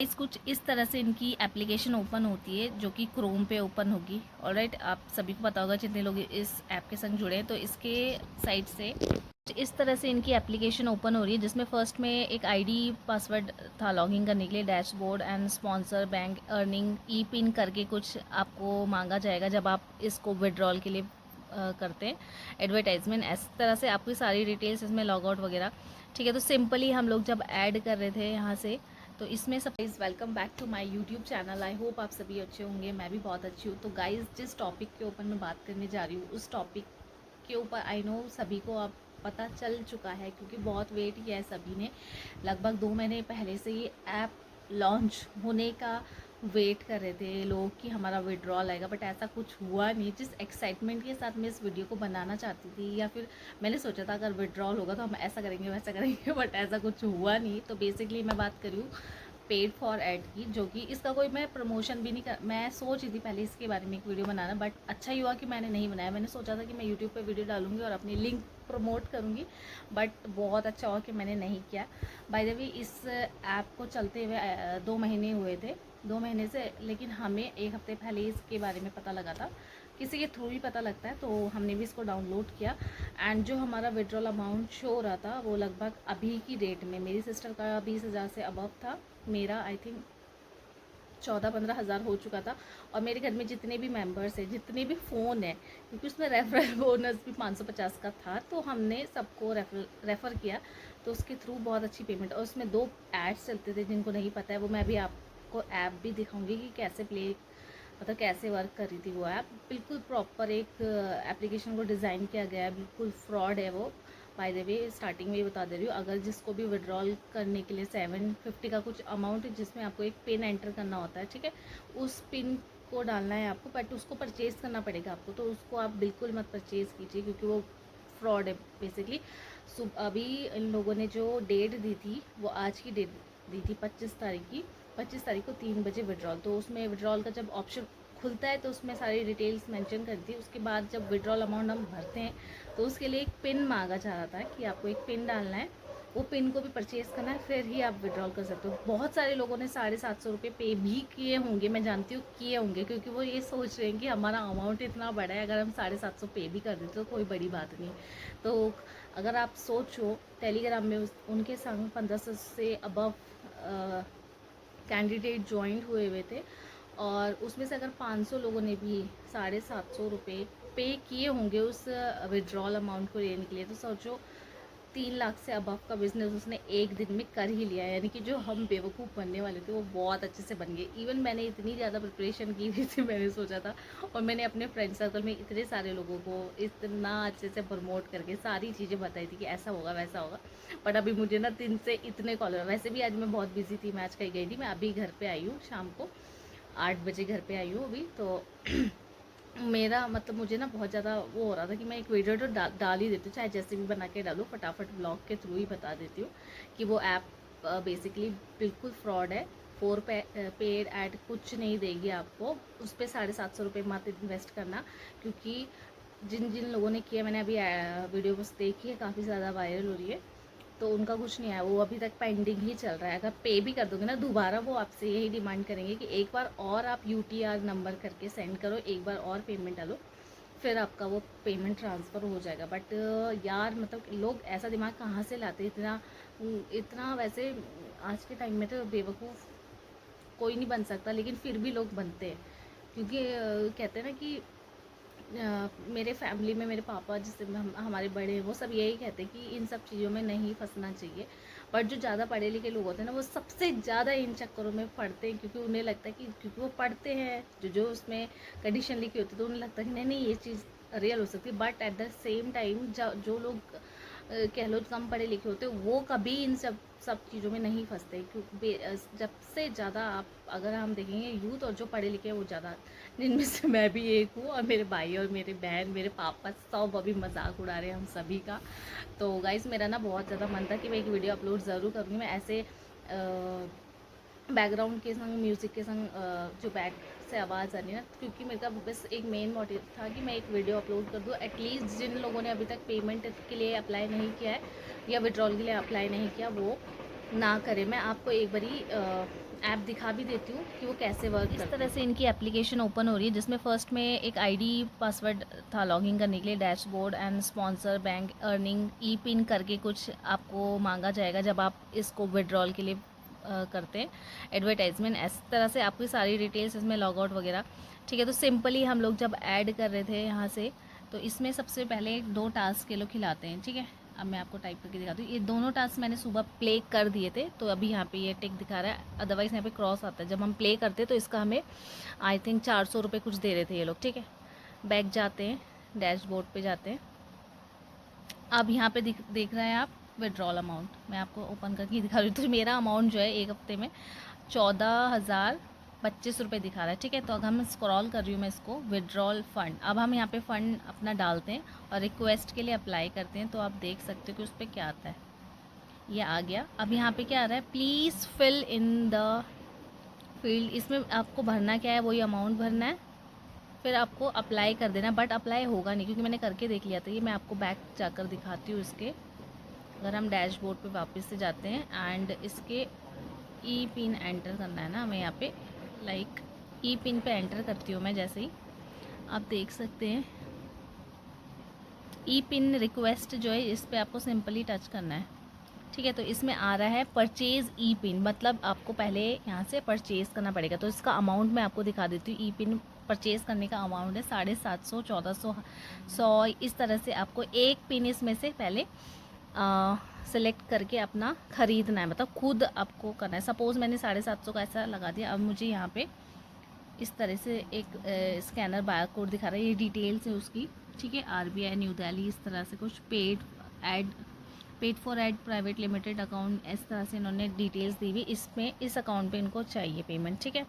कुछ इस तरह से इनकी एप्लीकेशन ओपन होती है जो कि क्रोम पे ओपन होगी। ऑलराइट, आप सभी को पता होगा जितने लोग इस ऐप के संग जुड़े हैं। तो इसके साइड से इस तरह से इनकी एप्लीकेशन ओपन हो रही है, जिसमें फर्स्ट में एक आईडी पासवर्ड था लॉगिन करने के लिए, dashboard and sponsor bank earning E pin करके कुछ आपको मांगा जाएगा जब आप इसको विड्रॉल के लिए करते हैं। एडवर्टाइजमेंट इस तरह से आपकी सारी डिटेल्स इसमें लॉग आउट वगैरह। ठीक है, तो सिंपली हम लोग जब ऐड कर रहे थे यहाँ से, तो इसमें सब guys welcome back to my YouTube channel. I hope आप सभी अच्छे होंगे, मैं भी बहुत अच्छी हूँ। तो गाइज़ जिस टॉपिक के ऊपर मैं बात करने जा रही हूँ, उस टॉपिक के ऊपर आई नो सभी को आप पता चल चुका है, क्योंकि बहुत वेट किया है सभी ने। लगभग 2 महीने पहले से ये ऐप लॉन्च होने का वेट कर रहे थे लोग कि हमारा विड्रॉल आएगा, बट ऐसा कुछ हुआ नहीं। जिस एक्साइटमेंट के साथ मैं इस वीडियो को बनाना चाहती थी, या फिर मैंने सोचा था अगर विड्रॉल होगा तो हम ऐसा करेंगे वैसा करेंगे, बट ऐसा कुछ हुआ नहीं। तो बेसिकली मैं बात करी हूँ पेड फॉर ऐड की, जो कि इसका कोई मैं प्रमोशन भी नहीं कर, मैं सोच रही थी पहले इसके बारे में एक वीडियो बनाना, बट अच्छा ही हुआ कि मैंने नहीं बनाया। मैंने सोचा था कि मैं यूट्यूब पे वीडियो डालूंगी और अपनी लिंक प्रमोट करूंगी, बट बहुत अच्छा हुआ कि मैंने नहीं किया। बाय द वे इस ऐप को चलते हुए 2 महीने हुए थे, 2 महीने से, लेकिन हमें 1 हफ्ते पहले इसके बारे में पता लगा था, किसी के थ्रू ही पता लगता है। तो हमने भी इसको डाउनलोड किया एंड जो हमारा विड्रॉल अमाउंट शो हो रहा था वो लगभग अभी की डेट में, मेरी सिस्टर का 20,000 से अबव था, मेरा आई थिंक 14-15 हज़ार हो चुका था। और मेरे घर में जितने भी मेंबर्स हैं, जितने भी फ़ोन हैं, क्योंकि उसमें रेफरल बोनस भी 550 का था, तो हमने सबको रेफ़र किया। तो उसके थ्रू बहुत अच्छी पेमेंट, और उसमें 2 एड्स चलते थे, जिनको नहीं पता है वो मैं भी आपको ऐप भी दिखाऊंगी कि कैसे मतलब कैसे वर्क कर रही थी वो ऐप। बिल्कुल प्रॉपर एक एप्लीकेशन को डिज़ाइन किया गया है, बिल्कुल फ्रॉड है वो। बाय द वे स्टार्टिंग में ही बता दे रही हूँ, अगर जिसको भी विड्रॉल करने के लिए 750 का कुछ अमाउंट है, जिसमें आपको एक पिन एंटर करना होता है, ठीक है, उस पिन को डालना है आपको, बट उसको परचेज़ करना पड़ेगा आपको। तो उसको आप बिल्कुल मत परचेज़ कीजिए, क्योंकि वो फ्रॉड है बेसिकली। अभी इन लोगों ने जो डेट दी थी वो आज की डेट दी थी, 25 तारीख की। 25 तारीख को 3 बजे विड्रॉल। तो उसमें विड्रॉल का जब ऑप्शन खुलता है तो उसमें सारी डिटेल्स मेंशन करती है। उसके बाद जब विड्रॉल अमाउंट हम भरते हैं तो उसके लिए एक पिन मांगा जा रहा था कि आपको एक पिन डालना है, वो पिन को भी परचेज़ करना है, फिर ही आप विड्रॉल कर सकते हो। बहुत सारे लोगों ने 750 रुपये पे भी किए होंगे, मैं जानती हूँ किए होंगे, क्योंकि वो ये सोच रहे हैं कि हमारा अमाउंट इतना बड़ा है, अगर हम 750 पे भी कर देते तो कोई बड़ी बात नहीं। तो अगर आप सोचो, टेलीग्राम में उनके संग 1500 से अबव कैंडिडेट ज्वाइन हुए थे, और उसमें से अगर 500 लोगों ने भी 750 रुपये पे किए होंगे उस विड्रॉल अमाउंट को लेने के लिए, तो सोचो 3 लाख से अबव का बिजनेस उसने एक दिन में कर ही लिया। यानी कि जो हम बेवकूफ़ बनने वाले थे वो बहुत अच्छे से बन गए। इवन मैंने इतनी ज़्यादा प्रिपरेशन की हुई थी, मैंने सोचा था, और मैंने अपने फ्रेंड सर्कल में इतने सारे लोगों को इतना अच्छे से प्रमोट करके सारी चीज़ें बताई थी कि ऐसा होगा वैसा होगा। बट अभी मुझे ना 3 से इतने कॉल, वैसे भी आज मैं बहुत बिजी थी, मैं आज कहीं गई थी, मैं अभी घर पर आई हूँ, शाम को 8 बजे घर पे आई हूँ अभी। तो मेरा मतलब मुझे ना बहुत ज़्यादा वो हो रहा था कि मैं एक वीडियो तो डाल ही देती हूँ, चाहे जैसे भी बना के डालूँ, फटाफट ब्लॉग के थ्रू ही बता देती हूँ कि वो ऐप बेसिकली बिल्कुल फ्रॉड है। पेड ऐड कुछ नहीं देगी आपको, उस पर 750 रुपये मत इन्वेस्ट करना, क्योंकि जिन जिन लोगों ने किया, मैंने अभी वीडियो बस देखी है, काफ़ी ज़्यादा वायरल हो रही है, तो उनका कुछ नहीं आया, वो अभी तक पेंडिंग ही चल रहा है। अगर पे भी कर दोगे ना दोबारा, वो आपसे यही डिमांड करेंगे कि एक बार और आप UTR नंबर करके सेंड करो, एक बार और पेमेंट डालो, फिर आपका वो पेमेंट ट्रांसफ़र हो जाएगा। बट यार मतलब लोग ऐसा दिमाग कहाँ से लाते हैं, इतना इतना वैसे आज के टाइम में तो बेवकूफ़ कोई नहीं बन सकता, लेकिन फिर भी लोग बनते हैं, क्योंकि कहते हैं ना कि मेरे फैमिली में मेरे पापा जिससे हमारे बड़े हैं, वो सब यही कहते हैं कि इन सब चीज़ों में नहीं फंसना चाहिए। बट जो ज़्यादा पढ़े लिखे लोग होते हैं ना, वो सबसे ज़्यादा इन चक्करों में पढ़ते हैं, क्योंकि उन्हें लगता है कि क्योंकि वो पढ़ते हैं जो उसमें कंडीशन लिखी होती है, तो उन्हें लगता है कि नहीं नहीं ये चीज़ रियल हो सकती है। But at the same time जो लोग कह लो कम पढ़े लिखे होते, वो कभी इन सब चीज़ों में नहीं फंसते, क्योंकि जब से ज़्यादा आप अगर हम देखेंगे यूथ और जो पढ़े लिखे हैं वो ज़्यादा, जिनमें से मैं भी एक हूँ, और मेरे भाई और मेरे बहन मेरे पापा सब अभी मजाक उड़ा रहे हैं हम सभी का। तो गाइस मेरा ना बहुत ज़्यादा मन था कि मैं एक वीडियो अपलोड ज़रूर करूँगी, मैं ऐसे बैकग्राउंड के संग म्यूज़िक के संग जो बैक से आवाज़ आ रही है ना, क्योंकि मेरे का बस एक मेन मोटिव था कि मैं एक वीडियो अपलोड कर दूँ, एटलीस्ट जिन लोगों ने अभी तक पेमेंट के लिए अप्लाई नहीं किया है या विड्रॉल के लिए अप्लाई नहीं किया वो ना करें। मैं आपको एक बारी ऐप दिखा भी देती हूँ कि वो कैसे वर्क करता है। इस तरह से इनकी एप्लीकेशन ओपन हो रही है, जिसमें फर्स्ट में एक आईडी पासवर्ड था लॉगिन करने के लिए, dashboard and sponsor, bank, earning, E pin करके कुछ आपको मांगा जाएगा जब आप इसको विड्रॉल के लिए करते हैं, एडवर्टाइजमेंट, इस तरह से आपकी सारी डिटेल्स इसमें लॉग आउट वगैरह। ठीक है, तो सिंपली हम लोग जब ऐड कर रहे थे यहाँ से, तो इसमें सबसे पहले 2 टास्क के लोग खिलाते हैं। ठीक है, अब मैं आपको टाइप करके दिखाती हूँ। ये दोनों टास्क मैंने सुबह प्ले कर दिए थे, तो अभी यहाँ पे ये टिक दिखा रहा है, अदरवाइज़ यहाँ पे क्रॉस आता है। जब हम प्ले करते तो इसका हमें आई थिंक 400 रुपये कुछ दे रहे थे ये लोग। ठीक है, बैक जाते हैं, डैशबोर्ड पे जाते हैं। अब यहाँ पे देख रहे हैं आप विड्रॉल अमाउंट, मैं आपको ओपन करके दिखा रही हूँ। तो मेरा अमाउंट जो है एक हफ्ते में 14,025 रुपये दिखा रहा है। ठीक है, तो अगर हम स्क्रॉल कर रही हूँ मैं इसको, विड्रॉल फ़ंड, अब हम यहाँ पे फ़ंड अपना डालते हैं और रिक्वेस्ट के लिए अप्लाई करते हैं, तो आप देख सकते हो कि उस पर क्या आता है। ये आ गया। अब यहाँ पे क्या आ रहा है, please fill in the field, इसमें आपको भरना क्या है, वही अमाउंट भरना है, फिर आपको अप्लाई कर देना। बट अप्लाई होगा नहीं क्योंकि मैंने करके देख लिया था। ये मैं आपको बैक जाकर दिखाती हूँ इसके। अगर हम डैशबोर्ड पे वापस से जाते हैं एंड इसके ई पिन एंटर करना है ना हमें यहाँ पे, लाइक ई पिन पे एंटर करती हूँ मैं जैसे ही, आप देख सकते हैं ई पिन रिक्वेस्ट जो है इस पर आपको सिंपली टच करना है। ठीक है, तो इसमें आ रहा है परचेज़ ई पिन, मतलब आपको पहले यहाँ से परचेज़ करना पड़ेगा। तो इसका अमाउंट मैं आपको दिखा देती हूँ। ई पिन परचेज़ करने का अमाउंट है 750, 1400, 100, इस तरह से आपको एक पिन इसमें से पहले सेलेक्ट करके अपना ख़रीदना है, मतलब खुद आपको करना है। सपोज़ मैंने 750 का ऐसा लगा दिया। अब मुझे यहाँ पे इस तरह से एक स्कैनर बार कोड दिखा रहा है, ये डिटेल्स है उसकी। ठीक है, आरबीआई न्यू दिल्ली, इस तरह से कुछ paid for ad private limited account, इस तरह से इन्होंने डिटेल्स दी हुई। इसमें इस अकाउंट पे इनको चाहिए पेमेंट। ठीक है,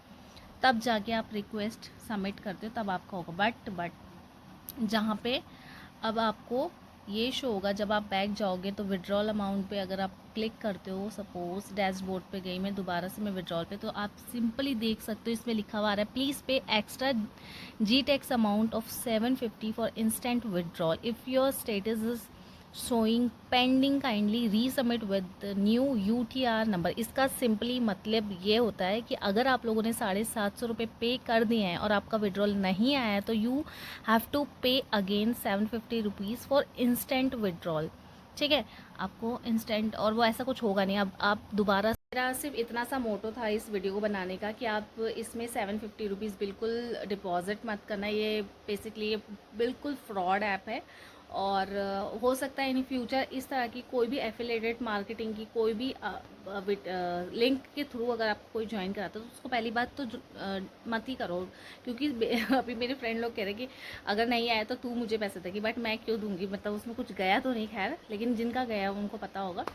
तब जाके आप रिक्वेस्ट सबमिट करते हो, तब आपका होगा। बट जहाँ पे अब आपको ये शो होगा, जब आप बैक जाओगे तो विड्रॉल अमाउंट पे अगर आप क्लिक करते हो, सपोज डैशबोर्ड पे गई मैं, दोबारा से मैं विड्रॉल पे, तो आप सिंपली देख सकते हो इसमें लिखा हुआ आ रहा है, please pay extra G tax amount of 750 for instant withdrawal if your status is showing pending, kindly resubmit with new UTR number. इसका सिंपली मतलब ये होता है कि अगर आप लोगों ने 750 रुपये पे कर दिए हैं और आपका विड्रॉल नहीं आया है, तो यू हैव टू पे again 750 rupees for instant withdrawal. ठीक है, आपको इंस्टेंट, और वो ऐसा कुछ होगा नहीं। अब आप दोबारा, मेरा सिर्फ इतना सा मोटो था इस वीडियो को बनाने का कि आप इसमें 750 रुपीज़ बिल्कुल डिपॉजिट मत करना। ये बेसिकली ये बिल्कुल फ्रॉड ऐप है, और हो सकता है इन फ्यूचर इस तरह की कोई भी एफिलिएटेड मार्केटिंग की कोई भी लिंक के थ्रू अगर आपको कोई ज्वाइन कराता है, तो उसको पहली बात तो मत ही करो। क्योंकि अभी मेरे फ्रेंड लोग कह रहे हैं कि अगर नहीं आया तो तू मुझे पैसे देगी, बट मैं क्यों दूंगी, मतलब उसमें कुछ गया तो नहीं, खैर, लेकिन जिनका गया उनको पता होगा।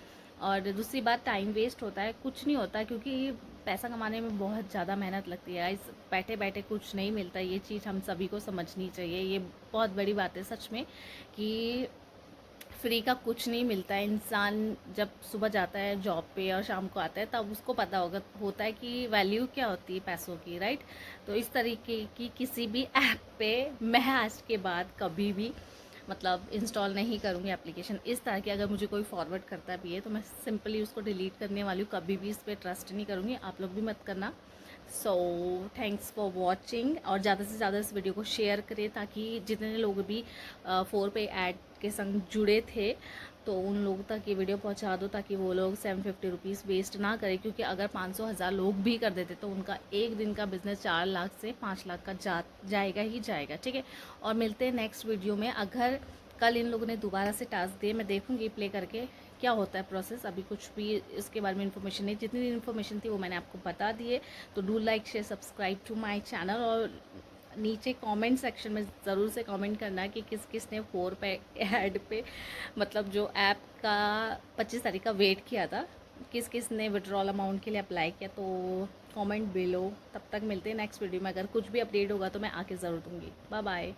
और दूसरी बात, टाइम वेस्ट होता है, कुछ नहीं होता, क्योंकि पैसा कमाने में बहुत ज़्यादा मेहनत लगती है। इस बैठे बैठे कुछ नहीं मिलता, ये चीज़ हम सभी को समझनी चाहिए। ये बहुत बड़ी बात है सच में, कि फ्री का कुछ नहीं मिलता है। इंसान जब सुबह जाता है जॉब पे और शाम को आता है, तब उसको पता होता है कि वैल्यू क्या होती है पैसों की, राइट। तो इस तरीके की किसी भी ऐप पे मैं आज के बाद कभी भी मतलब इंस्टॉल नहीं करूँगी एप्लीकेशन। इस तरह की अगर मुझे कोई फॉरवर्ड करता भी है तो मैं सिंपली उसको डिलीट करने वाली हूँ, कभी भी इस पर ट्रस्ट नहीं करूँगी। आप लोग भी मत करना। सो थैंक्स फॉर वॉचिंग, और ज़्यादा से ज़्यादा इस वीडियो को शेयर करें ताकि जितने लोग भी 4 पे ऐड के संग जुड़े थे तो उन लोगों तक ये वीडियो पहुंचा दो, ताकि वो लोग 750 रुपीज़ वेस्ट ना करें। क्योंकि अगर 500,000 लोग भी कर देते तो उनका एक दिन का बिजनेस 4 लाख से 5 लाख का जाएगा ही जाएगा। ठीक है, और मिलते हैं नेक्स्ट वीडियो में। अगर कल इन लोगों ने दोबारा से टास्क दिए, मैं देखूँगी प्ले करके क्या होता है प्रोसेस। अभी कुछ भी इसके बारे में इन्फॉर्मेशन नहीं, जितनी इन्फॉर्मेशन थी वो मैंने आपको बता दी है। तो do like, share, subscribe to my channel, और नीचे कमेंट सेक्शन में ज़रूर से कमेंट करना कि किस किस ने 4 पे ऐड पे, मतलब जो ऐप का 25 तारीख का वेट किया था, किस किस ने विड्रॉल अमाउंट के लिए अप्लाई किया। तो कमेंट बिलो। तब तक मिलते हैं नेक्स्ट वीडियो में। अगर कुछ भी अपडेट होगा तो मैं आके ज़रूर दूँगी। Bye bye.